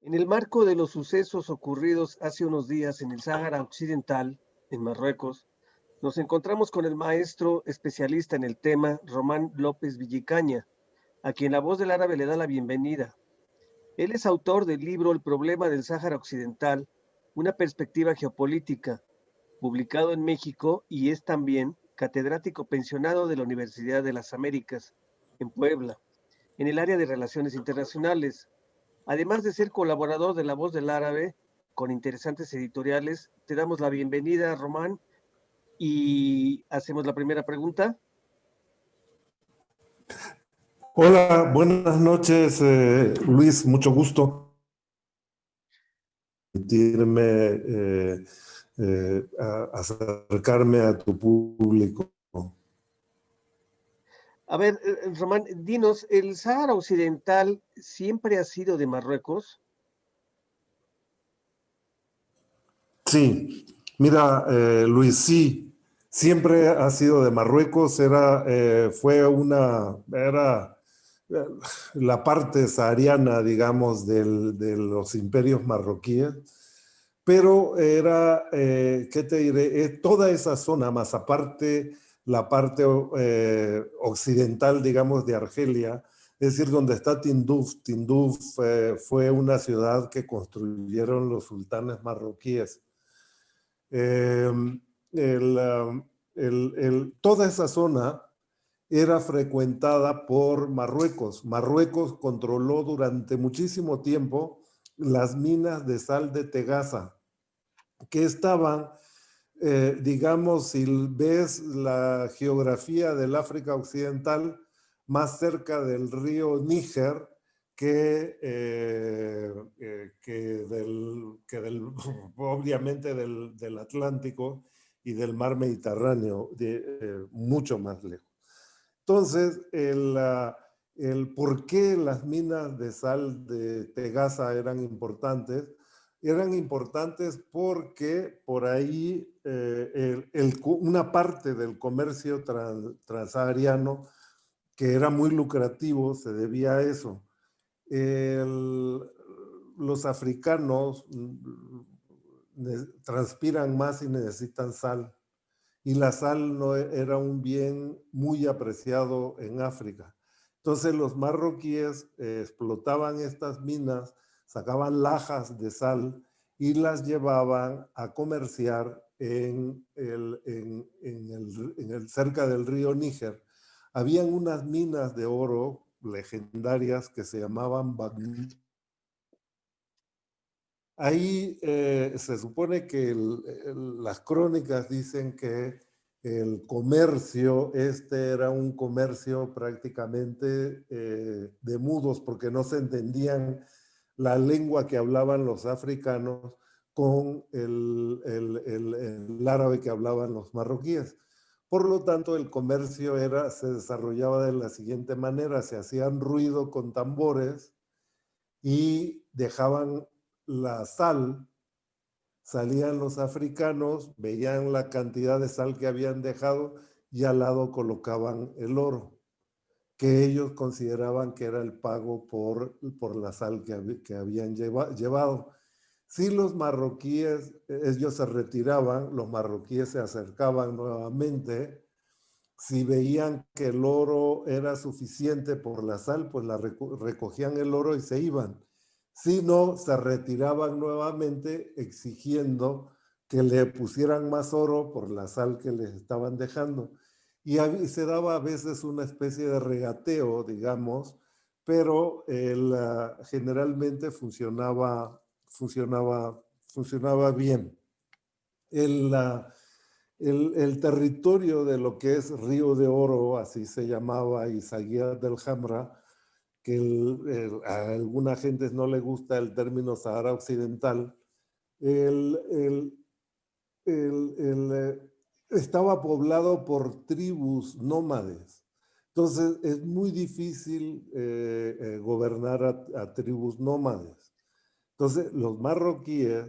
En el marco de los sucesos ocurridos hace unos días en el Sáhara Occidental, en Marruecos, nos encontramos con el maestro especialista en el tema, Román López Villicaña, a quien La Voz del Árabe le da la bienvenida. Él es autor del libro El problema del Sáhara Occidental, una perspectiva geopolítica, publicado en México, y es también catedrático pensionado de la Universidad de las Américas, en Puebla, en el área de Relaciones Internacionales. Además de ser colaborador de La Voz del Árabe, con interesantes editoriales, te damos la bienvenida, Román, y hacemos la primera pregunta. Hola, buenas noches, Luis, mucho gusto permitirme acercarme a tu público. A ver, Román, dinos, ¿el Sáhara Occidental siempre ha sido de Marruecos? Sí, mira, Luis, sí, siempre ha sido de Marruecos, era eh, la parte sahariana, digamos, de los imperios marroquíes. Pero era, ¿qué te diré? Toda esa zona, más aparte la parte occidental, digamos, de Argelia, es decir, donde está Tinduf. Tinduf fue una ciudad que construyeron los sultanes marroquíes. Eh, toda esa zona era frecuentada por Marruecos. Marruecos controló durante muchísimo tiempo las minas de sal de Tegasa, que estaban, digamos, si ves la geografía del África Occidental, más cerca del río Níger obviamente del Atlántico y del mar Mediterráneo, mucho más lejos. Entonces, el por qué las minas de sal de Tegasa eran importantes porque por ahí una parte del comercio transsahariano que era muy lucrativo se debía a eso. El, los africanos transpiran más y necesitan sal, y la sal no era un bien muy apreciado en África. Entonces los marroquíes explotaban estas minas, sacaban lajas de sal y las llevaban a comerciar cerca del río Níger. Habían unas minas de oro legendarias que se llamaban Bagni. Ahí se supone que las crónicas dicen que el comercio, era un comercio prácticamente de mudos, porque no se entendían la lengua que hablaban los africanos con el árabe que hablaban los marroquíes. Por lo tanto, el comercio se desarrollaba de la siguiente manera: se hacían ruido con tambores y dejaban la sal, salían los africanos, veían la cantidad de sal que habían dejado y al lado colocaban el oro, que ellos consideraban que era el pago por la sal que habían llevado. Si los marroquíes, ellos se retiraban, los marroquíes se acercaban nuevamente. Si veían que el oro era suficiente por la sal, pues recogían el oro y se iban. Si no, se retiraban nuevamente exigiendo que le pusieran más oro por la sal que les estaban dejando. Y se daba a veces una especie de regateo, digamos, pero generalmente funcionaba bien. El, el territorio de lo que es Río de Oro, así se llamaba, y Saguiat del Hamra, que a alguna gente no le gusta el término Sahara Occidental, el, el, estaba poblado por tribus nómades. Entonces es muy difícil gobernar a tribus nómades. Entonces los marroquíes,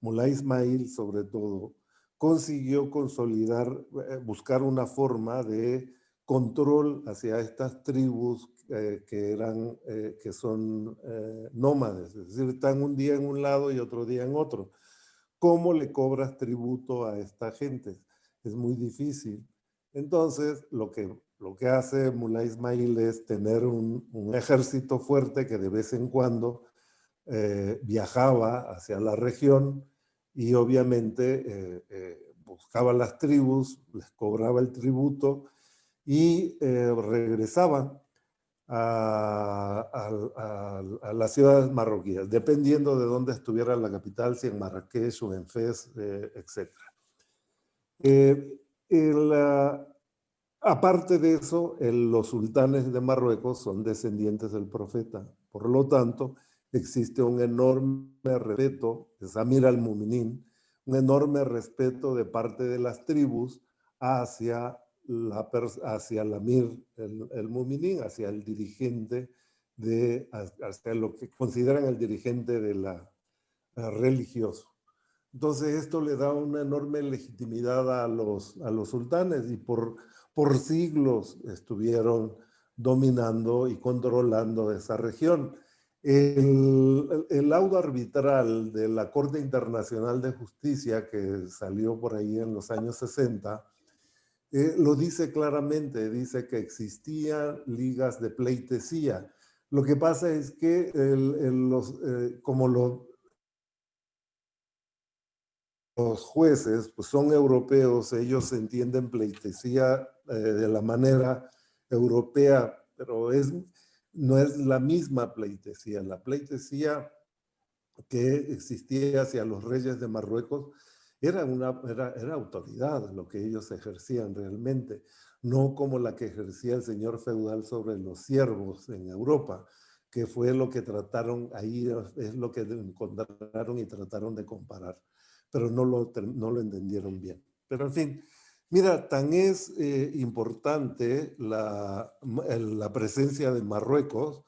Mullah Ismail sobre todo, consiguió consolidar, buscar una forma de control hacia estas tribus que son nómades, es decir, están un día en un lado y otro día en otro. ¿Cómo le cobras tributo a esta gente? Es muy difícil. Entonces, lo que hace Mullah Ismail es tener un ejército fuerte que de vez en cuando viajaba hacia la región y obviamente buscaba las tribus, les cobraba el tributo y regresaban a las ciudades marroquíes, dependiendo de dónde estuviera la capital, si en Marrakech o en Fez, etc. Aparte de eso, los sultanes de Marruecos son descendientes del profeta. Por lo tanto, existe un enorme respeto, es Amir al-Mu'minin, un enorme respeto de parte de las tribus hacia hacia el Amir el Mu'minin, hacia el dirigente, hacia lo que consideran el dirigente de la religioso. Entonces esto le da una enorme legitimidad a los sultanes y por siglos estuvieron dominando y controlando esa región. El laudo arbitral de la Corte Internacional de Justicia que salió por ahí en los años 60 lo dice claramente, dice que existían ligas de pleitesía. Lo que pasa es que como los jueces pues son europeos, ellos entienden pleitesía de la manera europea, pero no es la misma pleitesía. La pleitesía que existía hacia los reyes de Marruecos era autoridad, lo que ellos ejercían realmente, no como la que ejercía el señor feudal sobre los siervos en Europa, que fue lo que trataron, ahí es lo que encontraron y trataron de comparar, pero no lo entendieron bien. Pero en fin, mira, tan es importante la presencia de Marruecos,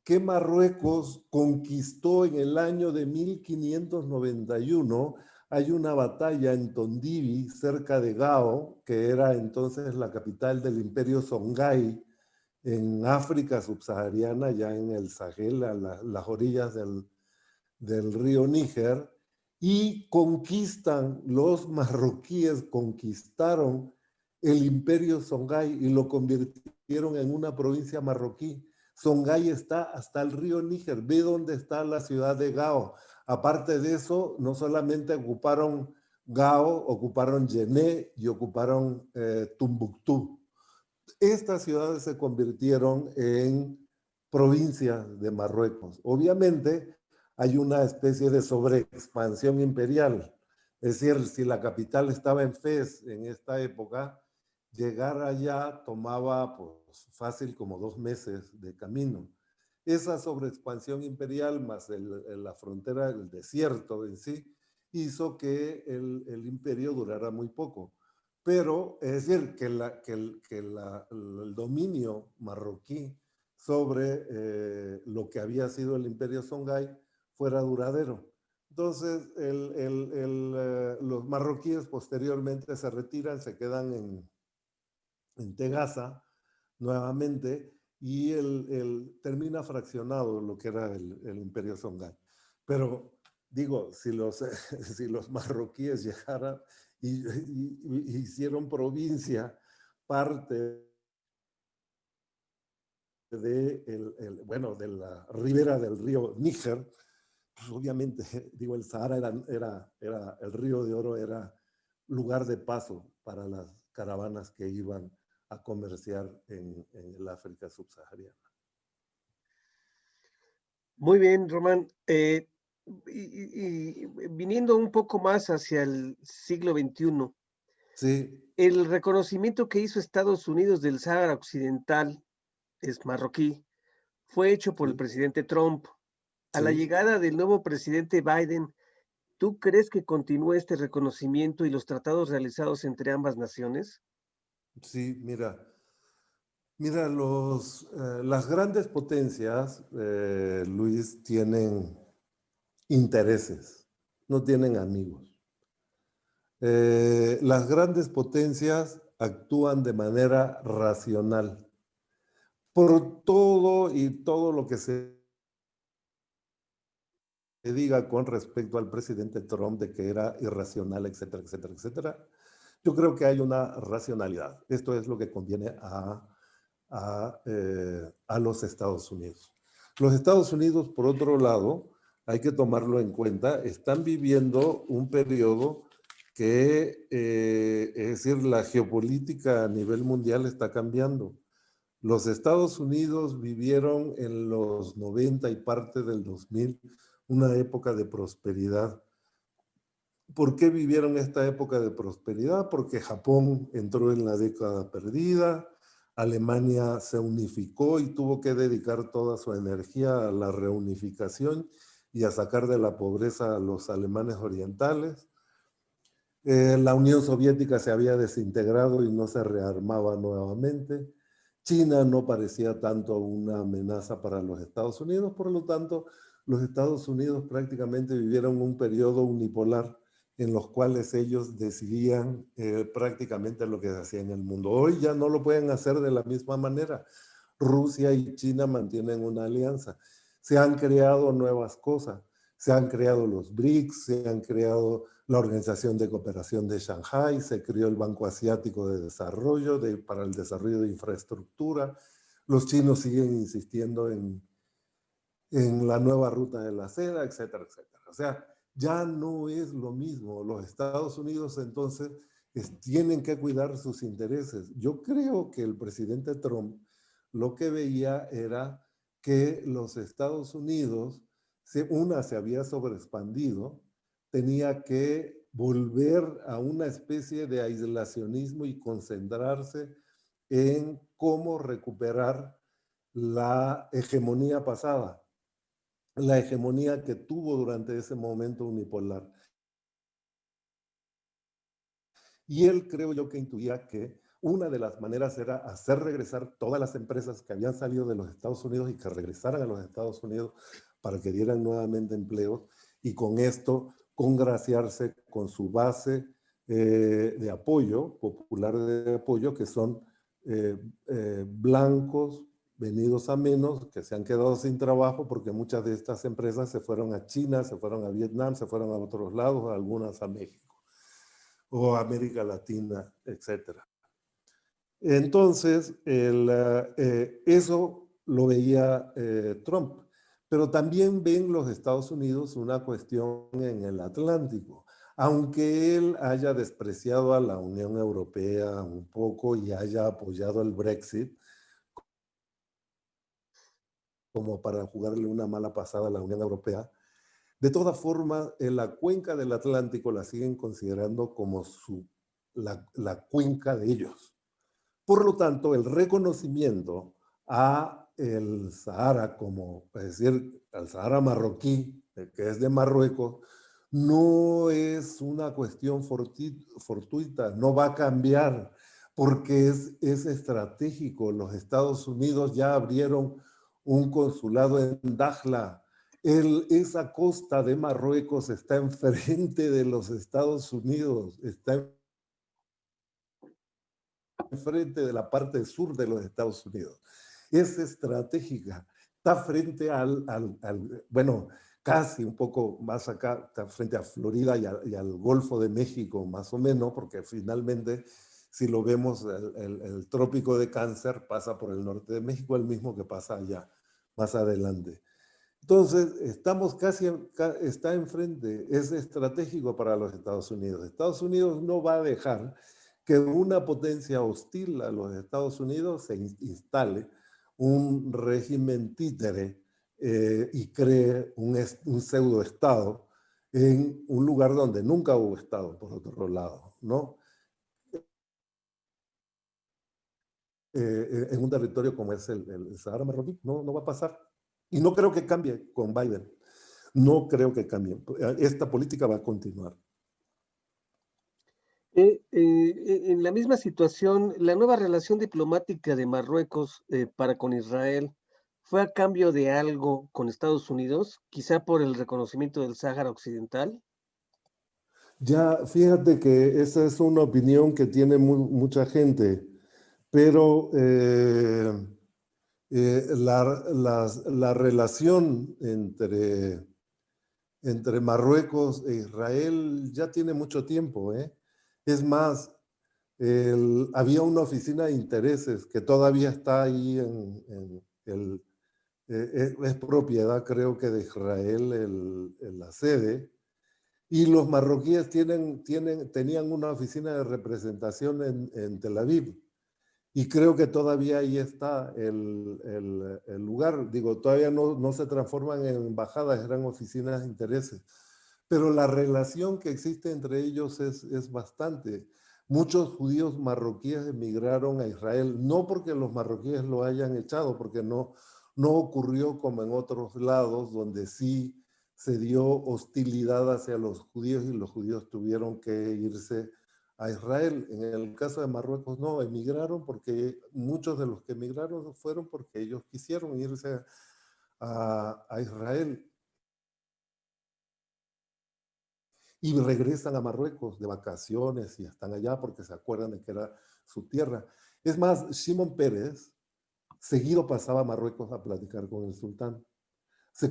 que Marruecos conquistó en el año de 1591. Hay una batalla en Tondibi, cerca de Gao, que era entonces la capital del imperio Songhai, en África subsahariana, ya en el Sahel, a las orillas del río Níger, y los marroquíes conquistaron el imperio Songhai y lo convirtieron en una provincia marroquí. Songhai está hasta el río Níger, ve dónde está la ciudad de Gao. Aparte de eso, no solamente ocuparon Gao, ocuparon Yené y ocuparon Tombuctú. Estas ciudades se convirtieron en provincias de Marruecos. Obviamente hay una especie de sobreexpansión imperial. Es decir, si la capital estaba en Fez en esta época, llegar allá tomaba pues, fácil como 2 meses de camino. Esa sobreexpansión imperial más la frontera del desierto en sí hizo que el imperio durara muy poco. Pero es decir, que el dominio marroquí sobre lo que había sido el imperio Songhai fuera duradero. Entonces, los marroquíes posteriormente se retiran, se quedan en Tegasa nuevamente y termina fraccionado lo que era el imperio Songhai. Pero digo, si los marroquíes llegaran y hicieron provincia parte de la ribera del río Níger, pues obviamente, digo, el Sahara el río de Oro era lugar de paso para las caravanas que iban a comerciar en el África subsahariana. Muy bien, Román. Y viniendo un poco más hacia el siglo XXI, sí, el reconocimiento que hizo Estados Unidos del Sáhara Occidental, es marroquí, fue hecho por el sí, presidente Trump. A la sí, llegada del nuevo presidente Biden, ¿tú crees que continúe este reconocimiento y los tratados realizados entre ambas naciones? sí, mira, las grandes potencias, Luis, tienen intereses, no tienen amigos. Las grandes potencias actúan de manera racional. por todo y todo lo que se diga con respecto al presidente Trump de que era irracional, etcétera, etcétera, etcétera. Yo creo que hay una racionalidad. Esto es lo que conviene a los Estados Unidos. Los Estados Unidos, por otro lado, hay que tomarlo en cuenta, están viviendo un periodo que, es decir, la geopolítica a nivel mundial está cambiando. Los Estados Unidos vivieron en los 90 y parte del 2000 una época de prosperidad. ¿Por qué vivieron esta época de prosperidad? Porque Japón entró en la década perdida, Alemania se unificó y tuvo que dedicar toda su energía a la reunificación y a sacar de la pobreza a los alemanes orientales. La Unión Soviética se había desintegrado y no se rearmaba nuevamente. China no parecía tanto una amenaza para los Estados Unidos, por lo tanto, los Estados Unidos prácticamente vivieron un periodo unipolar en los cuales ellos decidían prácticamente lo que se hacía en el mundo. Hoy ya no lo pueden hacer de la misma manera. Rusia y China mantienen una alianza. Se han creado nuevas cosas. Se han creado los BRICS, se han creado la Organización de Cooperación de Shanghái, se creó el Banco Asiático de Desarrollo para el desarrollo de infraestructura. Los chinos siguen insistiendo en la nueva ruta de la seda, etcétera, etcétera. O sea, ya no es lo mismo. Los Estados Unidos entonces tienen que cuidar sus intereses. Yo creo que el presidente Trump lo que veía era que los Estados Unidos, se había sobreexpandido, tenía que volver a una especie de aislacionismo y concentrarse en cómo recuperar la hegemonía pasada, la hegemonía que tuvo durante ese momento unipolar. Y él, creo yo, que intuía que una de las maneras era hacer regresar todas las empresas que habían salido de los Estados Unidos y que regresaran a los Estados Unidos para que dieran nuevamente empleos y con esto congraciarse con su base de apoyo, popular de apoyo, que son blancos venidos a menos, que se han quedado sin trabajo porque muchas de estas empresas se fueron a China, se fueron a Vietnam, se fueron a otros lados, algunas a México o América Latina, etcétera. Entonces, eso lo veía Trump, pero también ven los Estados Unidos una cuestión en el Atlántico. Aunque él haya despreciado a la Unión Europea un poco y haya apoyado el Brexit como para jugarle una mala pasada a la Unión Europea, de todas formas, en la cuenca del Atlántico la siguen considerando como la cuenca de ellos. Por lo tanto, el reconocimiento a el Sahara, como es decir, al Sahara marroquí, que es de Marruecos, no es una cuestión fortuita, no va a cambiar, porque es estratégico. Los Estados Unidos ya abrieron un consulado en Dakhla. Esa costa de Marruecos está enfrente de los Estados Unidos, está enfrente de la parte sur de los Estados Unidos. Es estratégica, está frente bueno, casi un poco más acá, está frente a Florida y al Golfo de México, más o menos, porque finalmente, si lo vemos, el trópico de Cáncer pasa por el norte de México, el mismo que pasa allá, más adelante. Entonces, está enfrente, es estratégico para los Estados Unidos. Estados Unidos no va a dejar que una potencia hostil a los Estados Unidos se instale un régimen títere y cree un pseudoestado en un lugar donde nunca hubo estado, por otro lado, ¿no? En un territorio como es el Sahara marroquí, no va a pasar. Y no creo que cambie con Biden. No creo que cambie. Esta política va a continuar. En la misma situación, la nueva relación diplomática de Marruecos para con Israel fue a cambio de algo con Estados Unidos, quizá por el reconocimiento del Sáhara Occidental. Ya, fíjate que esa es una opinión que tiene mucha gente, pero La relación entre Marruecos e Israel ya tiene mucho tiempo, ¿eh? Es más, había una oficina de intereses que todavía está ahí es propiedad, creo que de Israel, la sede, y los marroquíes tenían una oficina de representación en Tel Aviv. Y creo que todavía ahí está el lugar. Digo, todavía no se transforman en embajadas, eran oficinas de intereses. Pero la relación que existe entre ellos es bastante. Muchos judíos marroquíes emigraron a Israel, no porque los marroquíes lo hayan echado, porque no ocurrió como en otros lados, donde sí se dio hostilidad hacia los judíos y los judíos tuvieron que irse a Israel. En el caso de Marruecos no, emigraron porque muchos de los que emigraron fueron porque ellos quisieron irse a Israel y regresan a Marruecos de vacaciones y están allá porque se acuerdan de que era su tierra. Es más, Shimon Peres seguido pasaba a Marruecos a platicar con el sultán.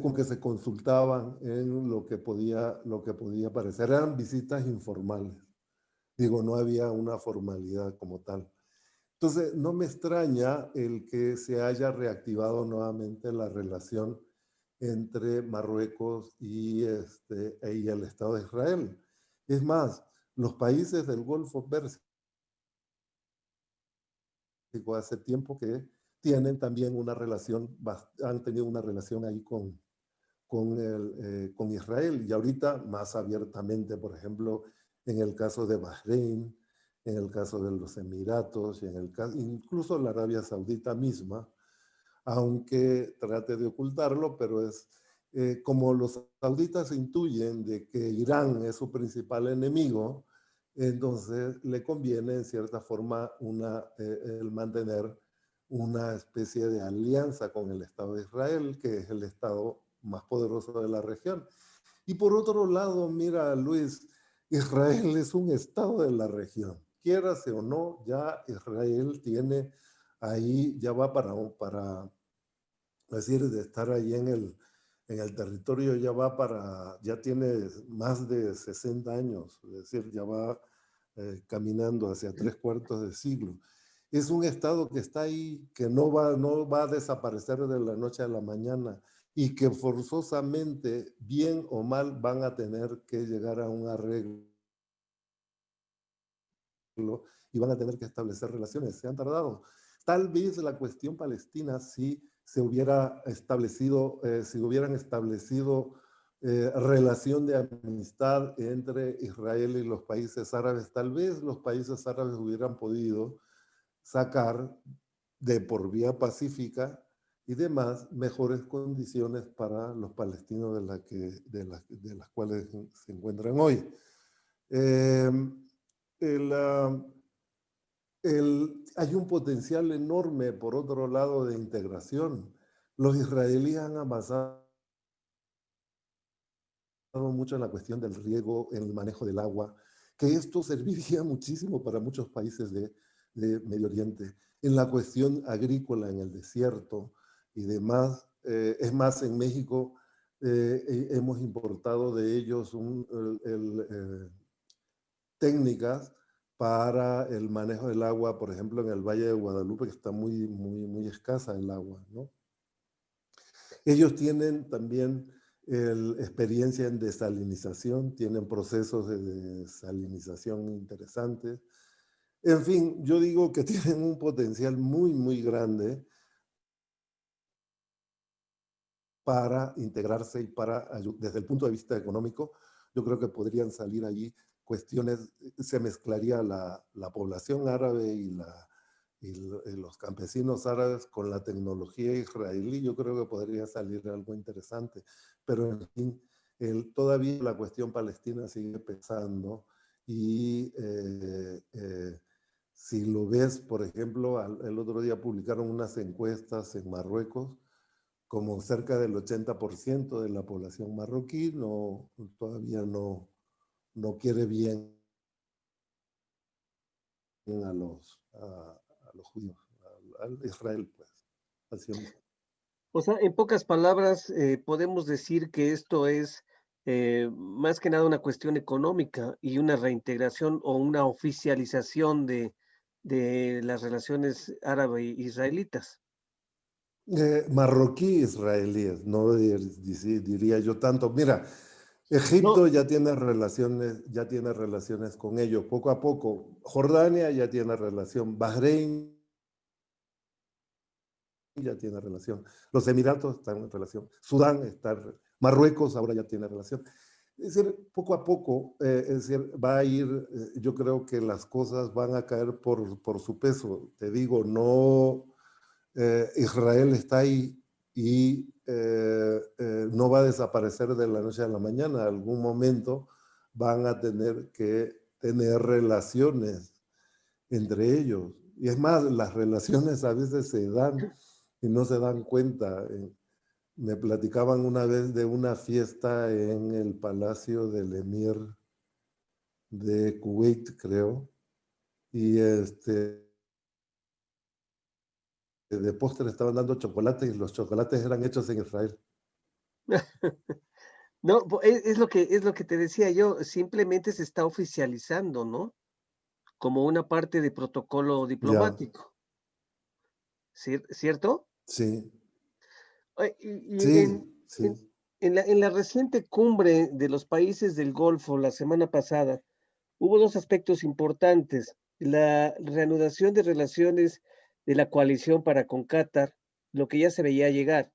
Con que se consultaban en lo que podía parecer. Eran visitas informales. Digo, no había una formalidad como tal. Entonces, no me extraña el que se haya reactivado nuevamente la relación entre Marruecos y el Estado de Israel. Es más, los países del Golfo Pérsico hace tiempo que tienen también una relación, han tenido una relación ahí con Israel y ahorita más abiertamente, por ejemplo, en el caso de Bahrein, en el caso de los Emiratos, y incluso la Arabia Saudita misma, aunque trate de ocultarlo, pero es como los sauditas intuyen de que Irán es su principal enemigo, entonces le conviene en cierta forma el mantener una especie de alianza con el Estado de Israel, que es el Estado más poderoso de la región. Y por otro lado, mira, Luis, Israel es un Estado de la región. Quierase o no, ya Israel tiene ahí, ya va para decir, de estar ahí en el territorio, ya tiene más de 60 años, es decir, ya va caminando hacia 3/4 de siglo. Es un Estado que está ahí, que no va a desaparecer de la noche a la mañana y que forzosamente, bien o mal, van a tener que llegar a un arreglo y van a tener que establecer relaciones. Se han tardado. Tal vez la cuestión palestina sí se hubiera establecido, si hubieran establecido relación de amistad entre Israel y los países árabes, tal vez los países árabes hubieran podido sacar de por vía pacífica y demás mejores condiciones para los palestinos de las cuales se encuentran hoy. Eh, el, uh, Hay un potencial enorme, por otro lado, de integración. Los israelíes han avanzado mucho en la cuestión del riego, en el manejo del agua, que esto serviría muchísimo para muchos países de Medio Oriente. En la cuestión agrícola, en el desierto y demás. Es más, en México hemos importado de ellos técnicas para el manejo del agua, por ejemplo, en el Valle de Guadalupe, que está muy escasa el agua, ¿no? Ellos tienen también experiencia en desalinización, tienen procesos de desalinización interesantes. En fin, yo digo que tienen un potencial muy grande para integrarse y desde el punto de vista económico, yo creo que podrían salir allí cuestiones, se mezclaría la población árabe y los campesinos árabes con la tecnología israelí. Yo creo que podría salir algo interesante, pero en fin, todavía la cuestión palestina sigue pesando y si lo ves, por ejemplo, el otro día publicaron unas encuestas en Marruecos, como cerca del 80% de la población marroquí todavía no quiere bien a los judíos, al Israel, pues. hacia un... O sea, en pocas palabras, podemos decir que esto es más que nada una cuestión económica y una reintegración o una oficialización de las relaciones árabe-israelitas. Marroquí-israelíes, no diría yo tanto. Mira, No, Egipto ya tiene relaciones con ellos, poco a poco. Jordania ya tiene relación, Bahrein ya tiene relación, los Emiratos están en relación, Sudán está, Marruecos ahora ya tiene relación. Es decir, poco a poco, es decir, va a ir, yo creo que las cosas van a caer por su peso. Te digo, no, Israel está ahí y no va a desaparecer de la noche a la mañana. En algún momento van a tener que tener relaciones entre ellos. Y es más, las relaciones a veces se dan y no se dan cuenta. Me platicaban una vez de una fiesta en el palacio del emir de Kuwait, creo, y de postre estaban dando chocolates y los chocolates eran hechos en Israel. no, es lo que te decía yo, simplemente se está oficializando, ¿no? Como una parte de protocolo Ya, diplomático, ¿cierto? sí, Y sí, sí. en la reciente cumbre de los países del Golfo la semana pasada, hubo dos aspectos importantes. La reanudación de relaciones de la coalición para con Qatar, lo que ya se veía llegar.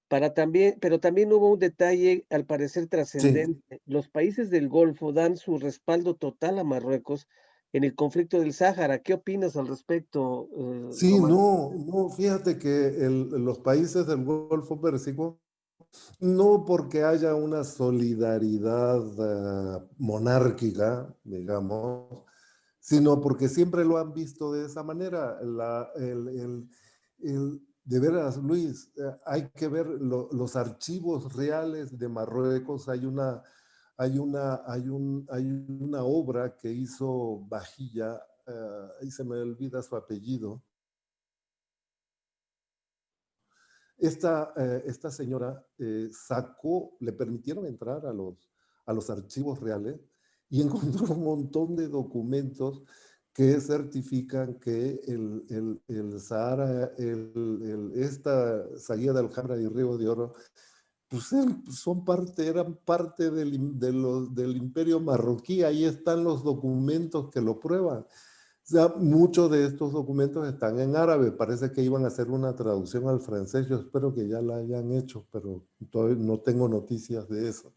Pero también hubo un detalle al parecer Sí, trascendente. Los países del Golfo dan su respaldo total a Marruecos en el conflicto del Sáhara. ¿Qué opinas al respecto, sí, Román? no, no, fíjate que los países del Golfo Pérsico, no porque haya una solidaridad monárquica, digamos, sino porque siempre lo han visto de esa manera. De veras, Luis, hay que ver los archivos reales de Marruecos. Hay una obra que hizo Bajilla, ahí se me olvida su apellido. Esta señora le permitieron entrar a los archivos reales y encontró un montón de documentos que certifican que el Sahara, esta salida del Jabra y Río de Oro, pues eran parte del imperio marroquí. Ahí están los documentos que lo prueban. Ya muchos de estos documentos están en árabe. Parece que iban a hacer una traducción al francés. Yo espero que ya la hayan hecho, pero todavía no tengo noticias de eso.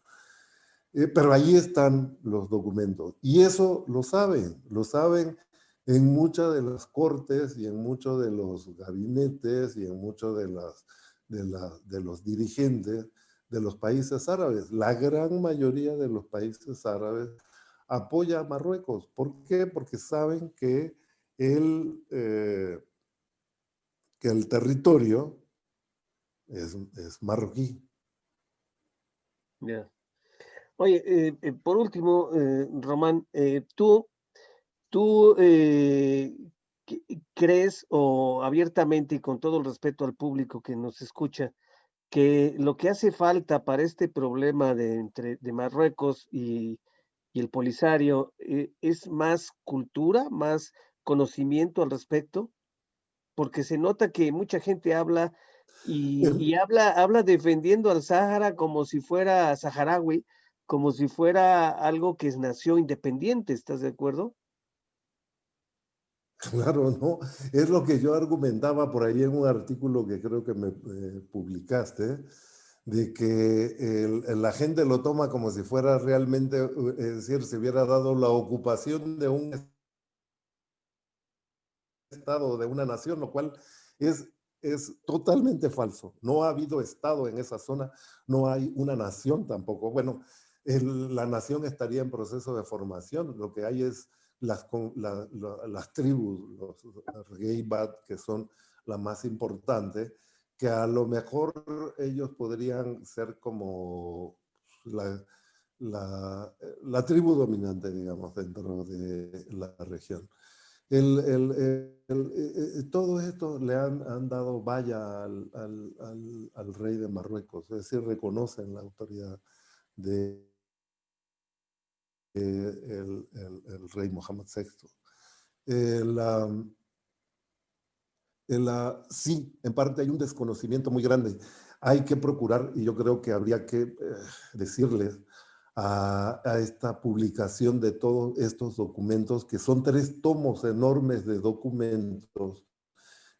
Pero ahí están los documentos. Y eso lo saben en muchas de las cortes y en muchos de los gabinetes y en muchos de los dirigentes de los países árabes. La gran mayoría de los países árabes apoya a Marruecos. ¿Por qué? Porque saben el, eh, que el territorio es marroquí. Ya. Oye, por último, Román, ¿tú crees o abiertamente y con todo el respeto al público que nos escucha, que lo que hace falta para este problema de Marruecos y el Polisario es más cultura, más conocimiento al respecto? Porque se nota que mucha gente habla y habla defendiendo al Sáhara como si fuera saharaui, como si fuera algo que nació independiente, ¿estás de acuerdo? Claro, ¿no? Es lo que yo argumentaba por ahí en un artículo que creo que me publicaste, de que la gente lo toma como si fuera realmente, es decir, se hubiera dado la ocupación de un estado, de una nación, lo cual es, es totalmente falso. No ha habido estado en esa zona, no hay una nación tampoco. Bueno, la nación estaría en proceso de formación, lo que hay es las tribus, los Geibat, que son la más importante, que a lo mejor ellos podrían ser como la, la tribu dominante, digamos, dentro de la región. Todo esto le han dado valla al rey de Marruecos, es decir, reconocen la autoridad de el rey Mohammed VI. Sí, en parte hay un desconocimiento muy grande. Hay que procurar, y yo creo que habría que decirles a esta publicación de todos estos documentos, que son 3 tomos enormes de documentos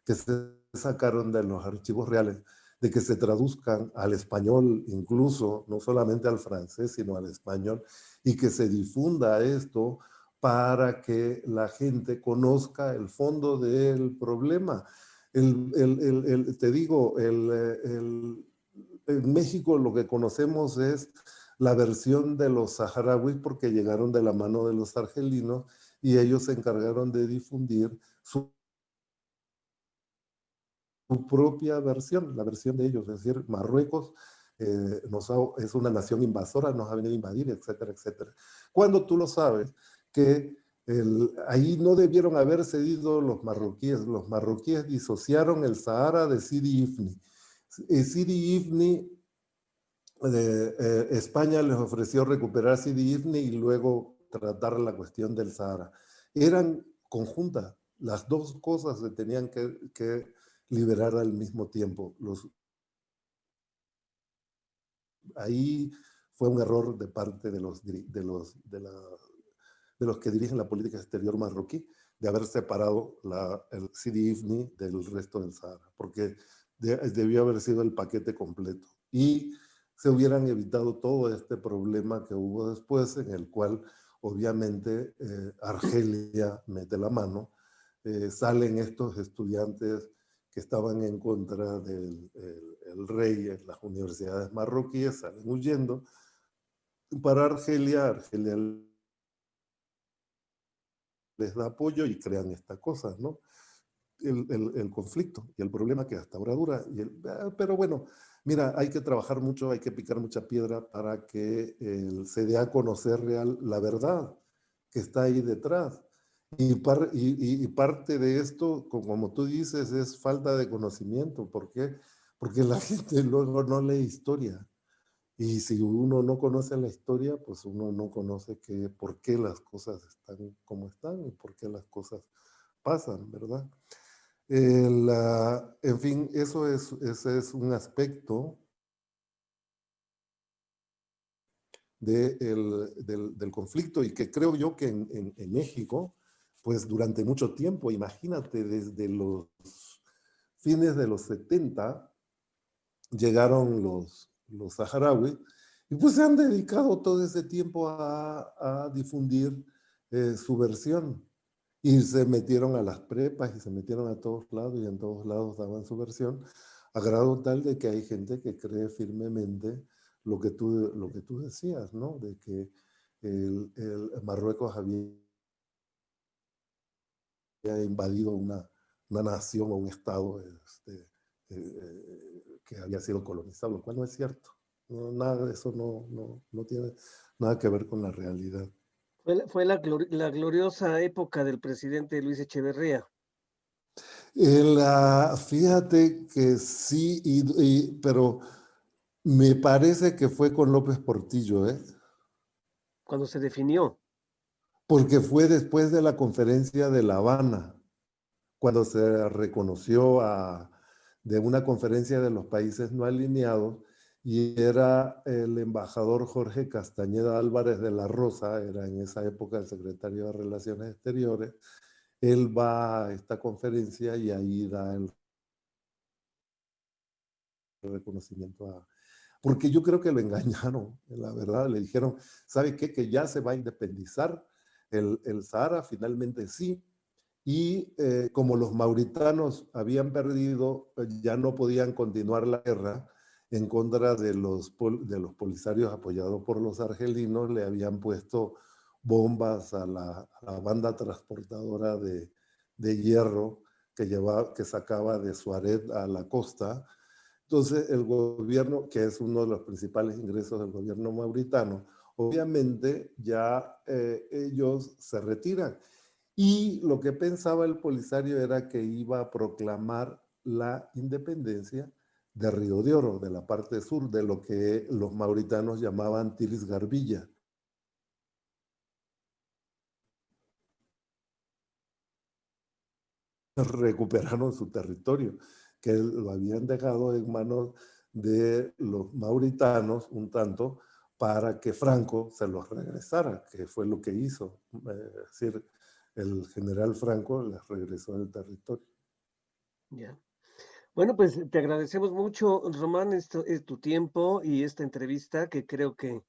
que se sacaron de los archivos reales, de que se traduzcan al español incluso, no solamente al francés, sino al español, y que se difunda esto para que la gente conozca el fondo del problema. Te digo, en México lo que conocemos es la versión de los saharauis porque llegaron de la mano de los argelinos y ellos se encargaron de difundir su propia versión, la versión de ellos, es decir, Marruecos es una nación invasora, nos ha venido a invadir, etcétera, etcétera. Cuando tú lo sabes, que ahí no debieron haber cedido los marroquíes disociaron el Sahara de Sidi Ifni. Sidi Ifni, España les ofreció recuperar Sidi Ifni y luego tratar la cuestión del Sahara. Eran conjuntas, las dos cosas se tenían que liberar al mismo tiempo. Ahí fue un error de parte de los que dirigen la política exterior marroquí, de haber separado el Sidi Ifni del resto del Sahara, porque debió haber sido el paquete completo. Y se hubieran evitado todo este problema que hubo después, en el cual obviamente Argelia mete la mano, salen estos estudiantes que estaban en contra del el rey en las universidades marroquíes, salen huyendo para Argelia. Argelia les da apoyo y crean esta cosa, ¿no? El conflicto y el problema que hasta ahora dura. Pero bueno, mira, hay que trabajar mucho, hay que picar mucha piedra para que se dé a conocer la verdad que está ahí detrás. Y parte de esto, como tú dices, es falta de conocimiento. ¿Por qué? Porque la gente luego no lee historia. Y si uno no conoce la historia, pues uno no conoce por qué las cosas están como están y por qué las cosas pasan, ¿verdad? En fin, ese es un aspecto del conflicto y que creo yo que en México, pues durante mucho tiempo, imagínate, desde los fines de los 70, llegaron los saharauis y pues se han dedicado todo ese tiempo a difundir su versión. Y se metieron a las prepas y se metieron a todos lados y en todos lados daban su versión, a grado tal de que hay gente que cree firmemente lo que tú decías, ¿no? De que Marruecos había invadido una nación o un estado que había sido colonizado, lo cual no es cierto. No, nada de eso no tiene nada que ver con la realidad. Fue la gloriosa época del presidente Luis Echeverría, Fíjate que sí, pero me parece que fue con López Portillo, ¿eh? cuando se definió. Porque fue después de la conferencia de La Habana, cuando se reconoció de una conferencia de los países no alineados, y era el embajador Jorge Castañeda Álvarez de la Rosa, era en esa época el secretario de Relaciones Exteriores. Él va a esta conferencia y ahí da el reconocimiento porque yo creo que lo engañaron, la verdad, le dijeron, ¿sabe qué? Que ya se va a independizar el Sahara, finalmente sí, y como los mauritanos habían perdido, ya no podían continuar la guerra en contra de los polisarios apoyados por los argelinos, le habían puesto bombas a la banda transportadora de hierro que sacaba de Suaret a la costa. Entonces, el gobierno, que es uno de los principales ingresos del gobierno mauritano, obviamente ya ellos se retiran. Y lo que pensaba el Polisario era que iba a proclamar la independencia de Río de Oro, de la parte sur, de lo que los mauritanos llamaban Tiris Garbilla. Recuperaron su territorio, que lo habían dejado en manos de los mauritanos un tanto para que Franco se los regresara, que fue lo que hizo. Es decir, el general Franco les regresó el territorio. Ya. Bueno, pues te agradecemos mucho, Román, tu tiempo y esta entrevista que creo que,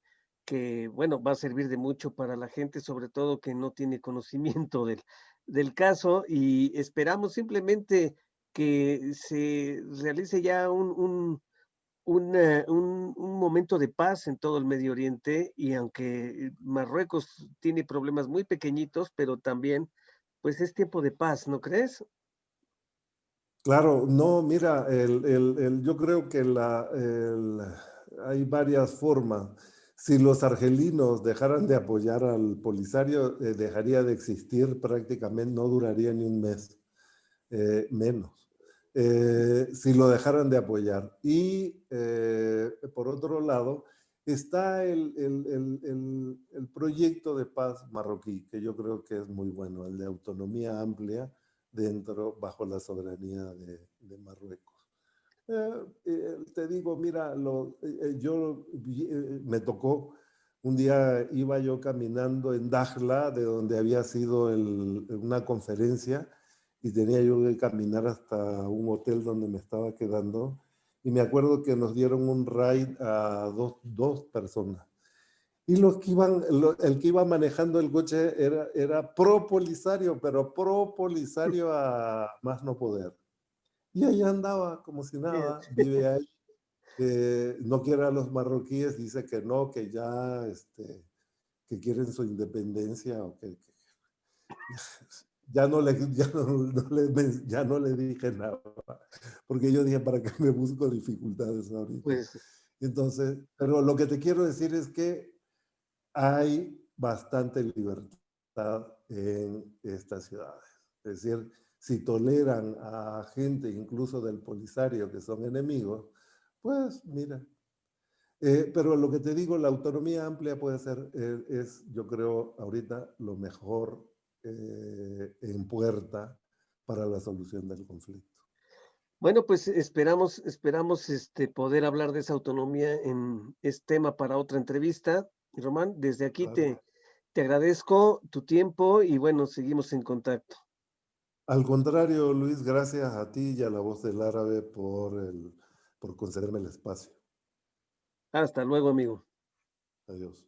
bueno, va a servir de mucho para la gente, sobre todo que no tiene conocimiento del caso y esperamos simplemente que se realice ya un momento de paz en todo el Medio Oriente y aunque Marruecos tiene problemas muy pequeñitos, pero también, pues es tiempo de paz, ¿no crees? Claro, no, mira, yo creo que hay varias formas. Si los argelinos dejaran de apoyar al Polisario, dejaría de existir prácticamente, no duraría ni un mes, menos. Si lo dejaran de apoyar. Y por otro lado, está el proyecto de paz marroquí, que yo creo que es muy bueno, el de autonomía amplia bajo la soberanía de Marruecos. Te digo, mira, me tocó, un día iba yo caminando en Dakhla, de donde había sido una conferencia, y tenía yo que caminar hasta un hotel donde me estaba quedando, y me acuerdo que nos dieron un ride a dos personas. Y el que iba manejando el coche era pro Polisario, pero pro Polisario a más no poder. Y ahí andaba como si nada, Fíjate. vive ahí. No quiere a los marroquíes, dice que no, que ya que quieren su independencia o que ya no le dije nada, porque yo dije, ¿para qué me busco dificultades ahorita? Pues Entonces, pero lo que te quiero decir es que hay bastante libertad en estas ciudades. Es decir, si toleran a gente incluso del Polisario que son enemigos, pues mira. Pero lo que te digo, la autonomía amplia puede ser, yo creo, ahorita lo mejor en puerta para la solución del conflicto. bueno, pues esperamos poder hablar de esa autonomía es tema para otra entrevista. Román, desde aquí Claro. te agradezco tu tiempo y bueno, seguimos en contacto. Al contrario, Luis, gracias a ti y a La Voz del Árabe por concederme el espacio. Hasta luego, amigo. Adiós.